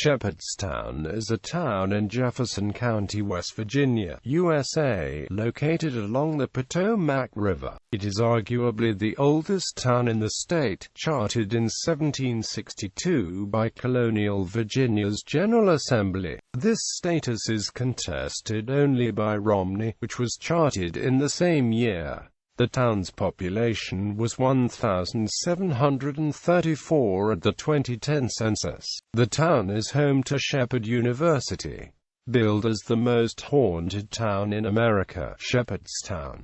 Shepherdstown is a town in Jefferson County, West Virginia, USA, located along the Potomac River. It is arguably the oldest town in the state, chartered in 1762 by Colonial Virginia's General Assembly. This status is contested only by Romney, which was chartered in the same year. The town's population was 1,734 at the 2010 census. The town is home to Shepherd University. Billed as the most haunted town in America, Shepherdstown,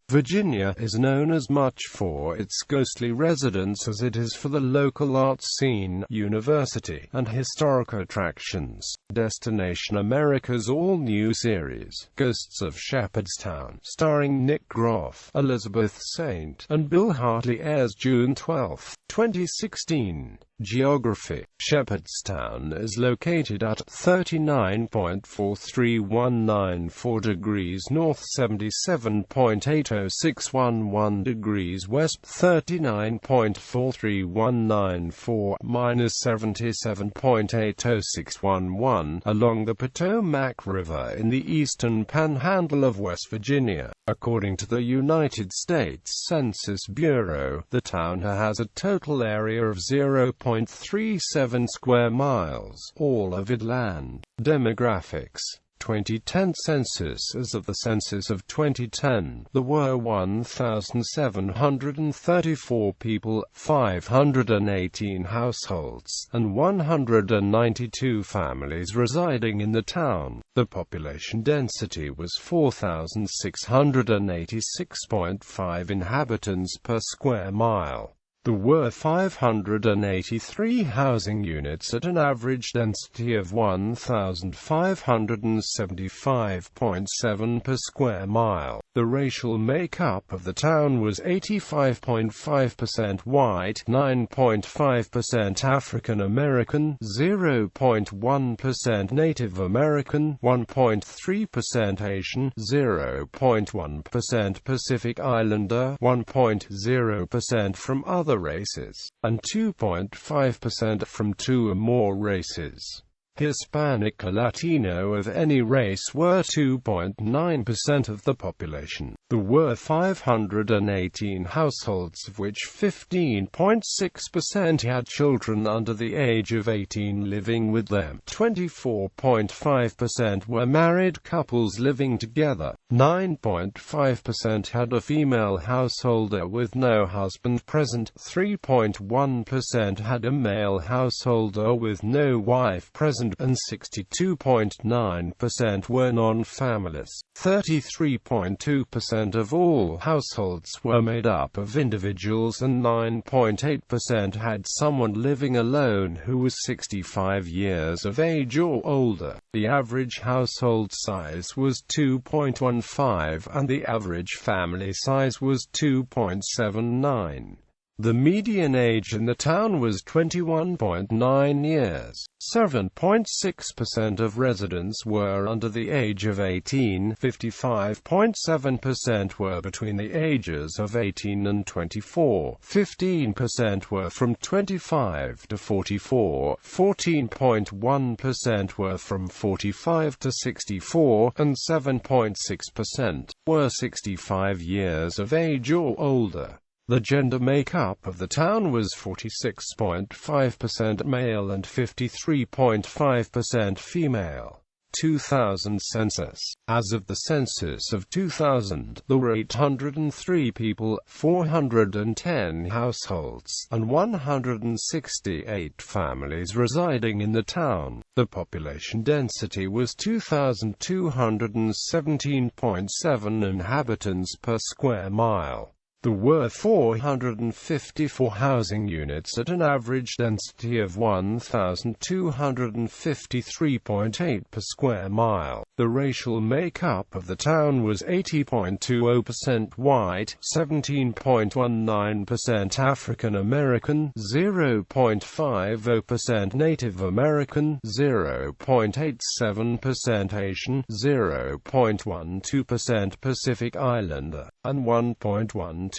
Virginia is known as much for its ghostly residents as it is for the local arts scene, university, and historic attractions. Destination America's all-new series, Ghosts of Shepherdstown, starring Nick Groff, Elizabeth Saint, and Bill Hartley, airs June 12, 2016. Geography. Shepherdstown is located at 39.4319 degrees north, 77.80611 degrees west, 39.4319 minus 77.80611, along the Potomac River in the eastern panhandle of West Virginia. According to the United States Census Bureau, the town has a total area of 0.37 square miles, all of it land. Demographics. 2010 census. As of the census of 2010, there were 1,734 people, 518 households, and 192 families residing in the town. The population density was 4,686.5 inhabitants per square mile. There were 583 housing units at an average density of 1,575.7 per square mile. The racial makeup of the town was 85.5% white, 9.5% African American, 0.1% Native American, 1.3% Asian, 0.1% Pacific Islander, 1.0% from other races, and 2.5% from two or more races. Hispanic or Latino of any race were 2.9% of the population. There were 518 households, of which 15.6% had children under the age of 18 living with them. 24.5% were married couples living together. 9.5% had a female householder with no husband present. 3.1% had a male householder with no wife present, and 62.9% were non-families. 33.2% of all households were made up of individuals, and 9.8% had someone living alone who was 65 years of age or older. The average household size was 2.15, and the average family size was 2.79. The median age in the town was 21.9 years. 7.6% of residents were under the age of 18, 55.7% were between the ages of 18 and 24, 15% were from 25 to 44, 14.1% were from 45 to 64, and 7.6% were 65 years of age or older. The gender makeup of the town was 46.5% male and 53.5% female. 2000 census. As of the census of 2000, there were 803 people, 410 households, and 168 families residing in the town. The population density was 2,217.7 inhabitants per square mile. There were 454 housing units at an average density of 1,253.8 per square mile. The racial makeup of the town was 80.20% white, 17.19% African American, 0.50% Native American, 0.87% Asian, 0.12% Pacific Islander, and 1.12%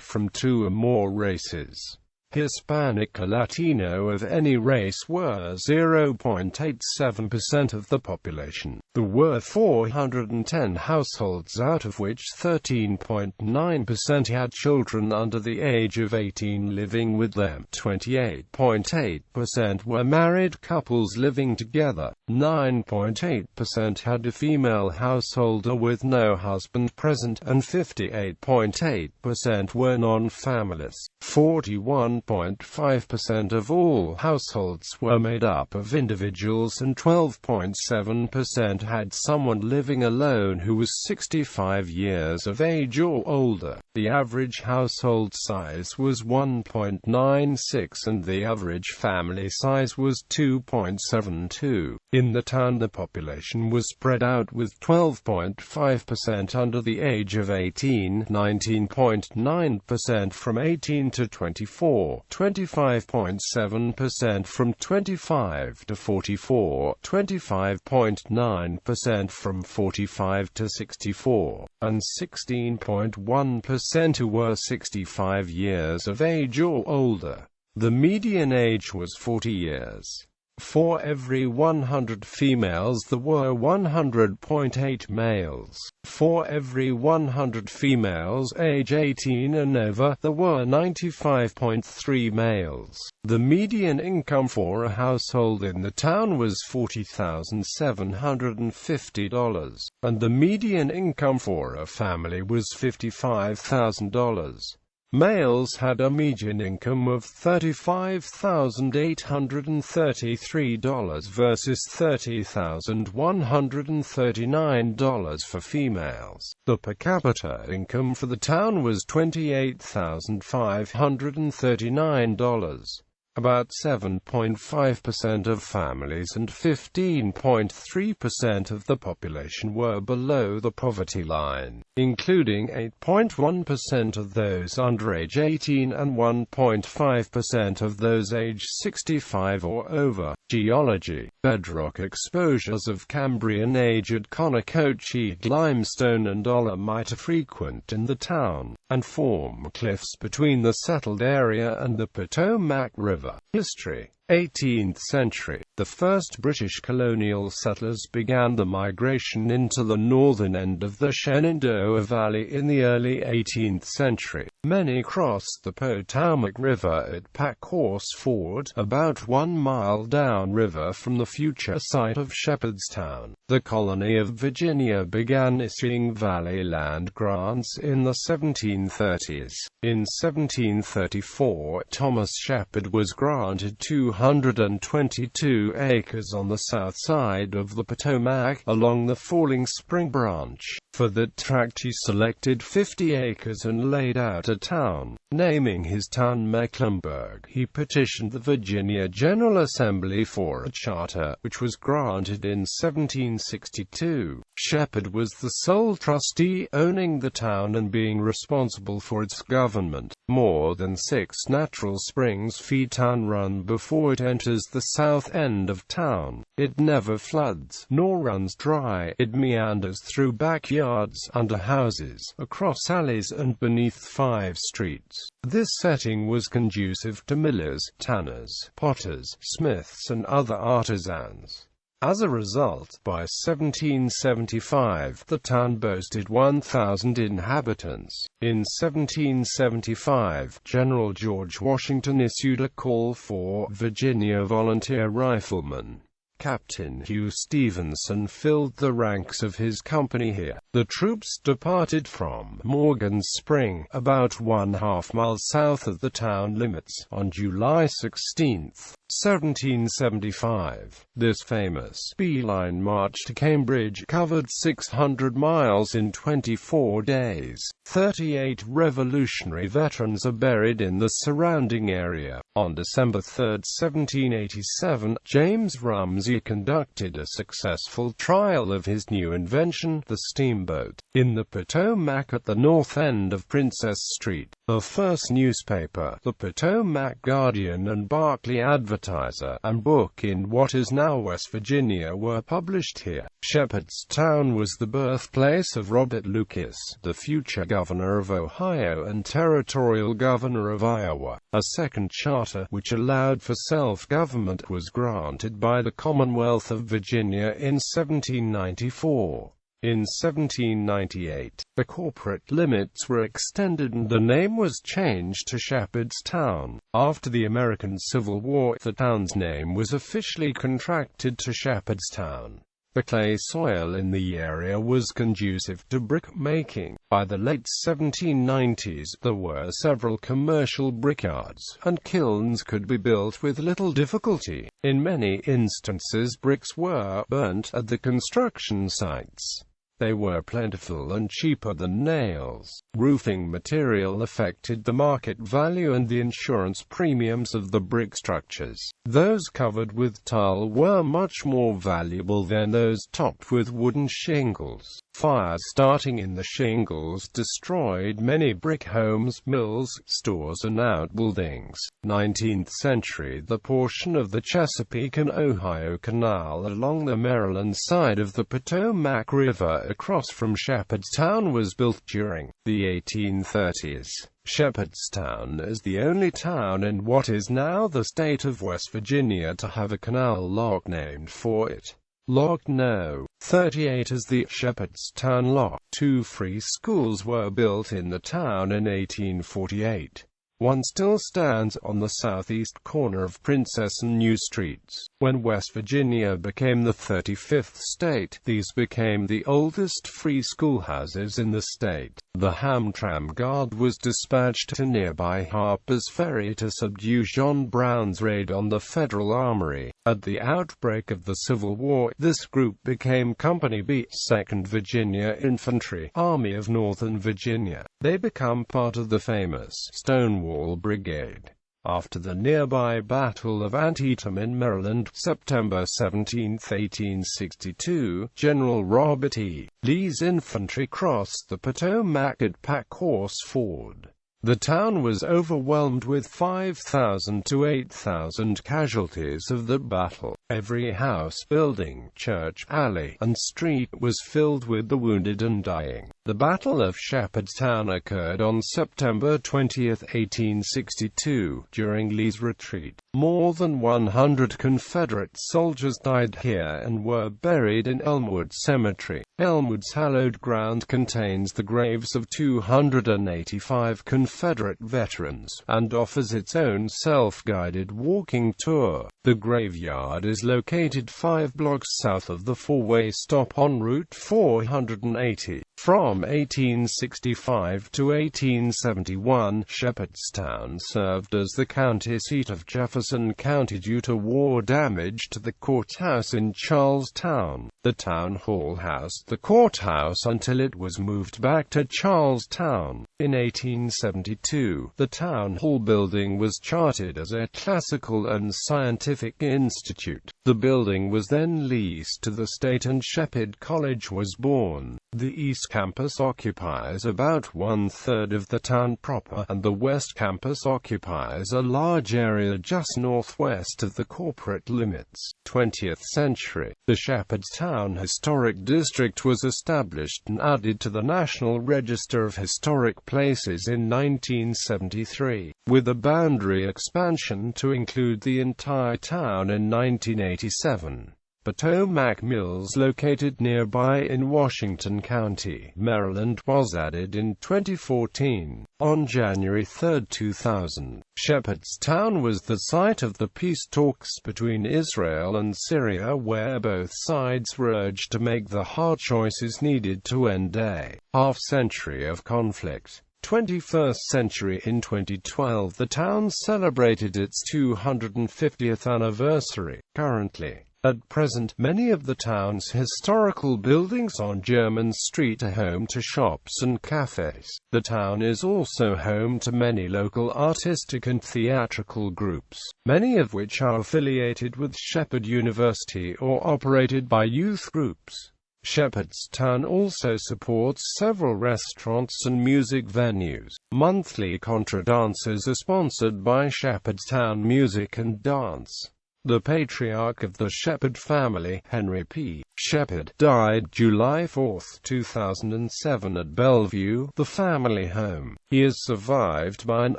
from two or more races. Hispanic or Latino of any race were 0.87% of the population. There were 410 households, out of which 13.9% had children under the age of 18 living with them. 28.8% were married couples living together. 9.8% had a female householder with no husband present, and 58.8% were non-families. 41.5% of all households were made up of individuals, and 12.7% had someone living alone who was 65 years of age or older. The average household size was 1.96 and the average family size was 2.72. In the town, the population was spread out, with 12.5% under the age of 18, 19.9% from 18 to 24, 25.7% from 25 to 44, 25.9% from 45 to 64, and 16.1% who were 65 years of age or older. The median age was 40 years. For every 100 females there were 100.8 males. For every 100 females age 18 and over, there were 95.3 males. The median income for a household in the town was $40,750, and the median income for a family was $55,000. Males had a median income of $35,833 versus $30,139 for females. The per capita income for the town was $28,539. About 7.5% of families and 15.3% of the population were below the poverty line, including 8.1% of those under age 18 and 1.5% of those age 65 or over. Geology. Bedrock exposures of Cambrian-aged Conococheague limestone and dolomite are frequent in the town, and form cliffs between the settled area and the Potomac River. History. 18th century. The first British colonial settlers began the migration into the northern end of the Shenandoah Valley in the early 18th century. Many crossed the Potomac River at Pack Horse Ford, about 1 mile downriver from the future site of Shepherdstown. The colony of Virginia began issuing valley land grants in the 1730s. In 1734, Thomas Shepherd was granted 222 acres on the south side of the Potomac, along the Falling Spring branch. For that tract he selected 50 acres and laid out a town, naming his town Mecklenburg. He petitioned the Virginia General Assembly for a charter, which was granted in 1762. Shepherd was the sole trustee, owning the town and being responsible for its government. More than 6 natural springs feed Town Run before it enters the south end of town. It never floods, nor runs dry. It meanders through backyards, under houses, across alleys and beneath 5 streets. This setting was conducive to millers, tanners, potters, smiths and other artisans. As a result, by 1775, the town boasted 1,000 inhabitants. In 1775, General George Washington issued a call for Virginia volunteer riflemen. Captain Hugh Stevenson filled the ranks of his company here. The troops departed from Morgan's Spring, about 1/2 mile south of the town limits, on July 16, 1775. This famous beeline march to Cambridge covered 600 miles in 24 days. 38 Revolutionary veterans are buried in the surrounding area. On December 3, 1787, James Romney conducted a successful trial of his new invention, the steamboat, in the Potomac at the north end of Princess Street. The first newspaper, the Potomac Guardian and Berkeley Advertiser, and book in what is now West Virginia were published here. Shepherdstown was the birthplace of Robert Lucas, the future governor of Ohio and territorial governor of Iowa. A second charter, which allowed for self-government, was granted by the Commonwealth of Virginia in 1794. In 1798, the corporate limits were extended and the name was changed to Shepherdstown. After the American Civil War, the town's name was officially contracted to Shepherdstown. The clay soil in the area was conducive to brick-making. By the late 1790s, there were several commercial brickyards, and kilns could be built with little difficulty. In many instances, bricks were burnt at the construction sites. They were plentiful and cheaper than nails. Roofing material affected the market value and the insurance premiums of the brick structures. Those covered with tile were much more valuable than those topped with wooden shingles. Fires starting in the shingles destroyed many brick homes, mills, stores and outbuildings. 19th century, the portion of the Chesapeake and Ohio Canal along the Maryland side of the Potomac River across from Shepherdstown was built during the 1830s. Shepherdstown is the only town in what is now the state of West Virginia to have a canal lock named for it. Lock No. 38 is the Shepherdstown Lock. 2 free schools were built in the town in 1848. One still stands on the southeast corner of Princess and New Streets. When West Virginia became the 35th state, these became the oldest free schoolhouses in the state. The Hamtramck Guard was dispatched to nearby Harper's Ferry to subdue John Brown's raid on the Federal Armory. At the outbreak of the Civil War, this group became Company B, 2nd Virginia Infantry, Army of Northern Virginia. They become part of the famous Stonewall Brigade. After the nearby Battle of Antietam in Maryland, September 17, 1862, General Robert E. Lee's infantry crossed the Potomac at Pack Horse Ford. The town was overwhelmed with 5,000 to 8,000 casualties of the battle. Every house, building, church, alley, and street was filled with the wounded and dying. The Battle of Shepherdstown occurred on September 20, 1862, during Lee's retreat. More than 100 Confederate soldiers died here and were buried in Elmwood Cemetery. Elmwood's hallowed ground contains the graves of 285 Confederate veterans, and offers its own self-guided walking tour. The graveyard is located 5 blocks south of the four-way stop on Route 480. From 1865 to 1871, Shepherdstown served as the county seat of Jefferson County due to war damage to the courthouse in Charlestown. The town hall housed the courthouse until it was moved back to Charlestown. In 1872, the town hall building was chartered as a classical and scientific institute. The building was then leased to the state and Shepherd College was born. The East Campus occupies about 1/3 of the town proper, and the West Campus occupies a large area just northwest of the corporate limits. 20th century, the Shepherdstown Historic District was established and added to the National Register of Historic Places in 1973, with a boundary expansion to include the entire town in 1987. Potomac Mills, located nearby in Washington County, Maryland, was added in 2014. On January 3, 2000, Shepherdstown was the site of the peace talks between Israel and Syria, where both sides were urged to make the hard choices needed to end a half-century of conflict. 21st century. In 2012, the town celebrated its 250th anniversary. Currently, at present, many of the town's historical buildings on German Street are home to shops and cafes. The town is also home to many local artistic and theatrical groups, many of which are affiliated with Shepherd University or operated by youth groups. Shepherdstown also supports several restaurants and music venues. Monthly contra dances are sponsored by Shepherdstown Music and Dance. The patriarch of the Shepherd family, Henry P. Shepherd, died July 4, 2007 at Bellevue, the family home. He is survived by an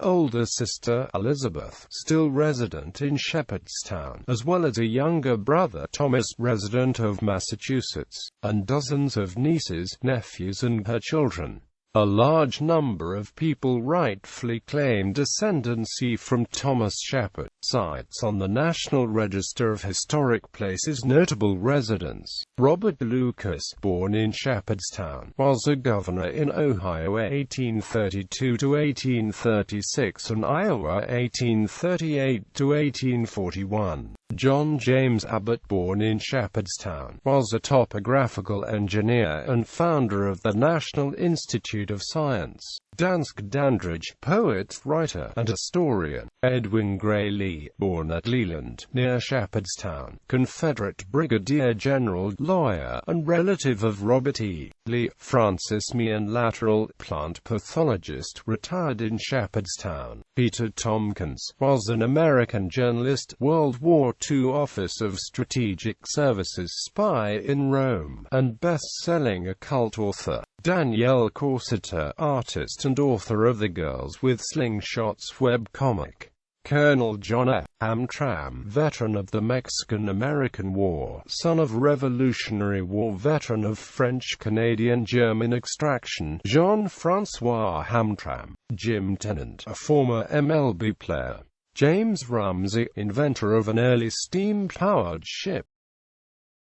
older sister, Elizabeth, still resident in Shepherdstown, as well as a younger brother, Thomas, resident of Massachusetts, and dozens of nieces, nephews and her children. A large number of people rightfully claim descendancy from Thomas Shepherd. Sites on the National Register of Historic Places. Notable residents: Robert Lucas, born in Shepherdstown, was a governor in Ohio 1832 to 1836 and Iowa 1838 to 1841. John James Abbott, born in Shepherdstown, was a topographical engineer and founder of the National Institute of Science. Dansk Dandridge, poet, writer, and historian. Edwin Gray Lee, born at Leland, near Shepherdstown, Confederate brigadier general, lawyer, and relative of Robert E. Lee. Francis Meehan, lateral plant pathologist, retired in Shepherdstown. Peter Tompkins was an American journalist, World War II Office of Strategic Services spy in Rome, and best-selling occult author. Danielle Corsetta, artist and author of the Girls with Slingshots webcomic. Colonel John F. Hamtram, veteran of the Mexican-American War, son of Revolutionary War veteran of French-Canadian-German extraction. Jean-Francois Hamtram. Jim Tennant, a former MLB player. James Rumsey, inventor of an early steam-powered ship.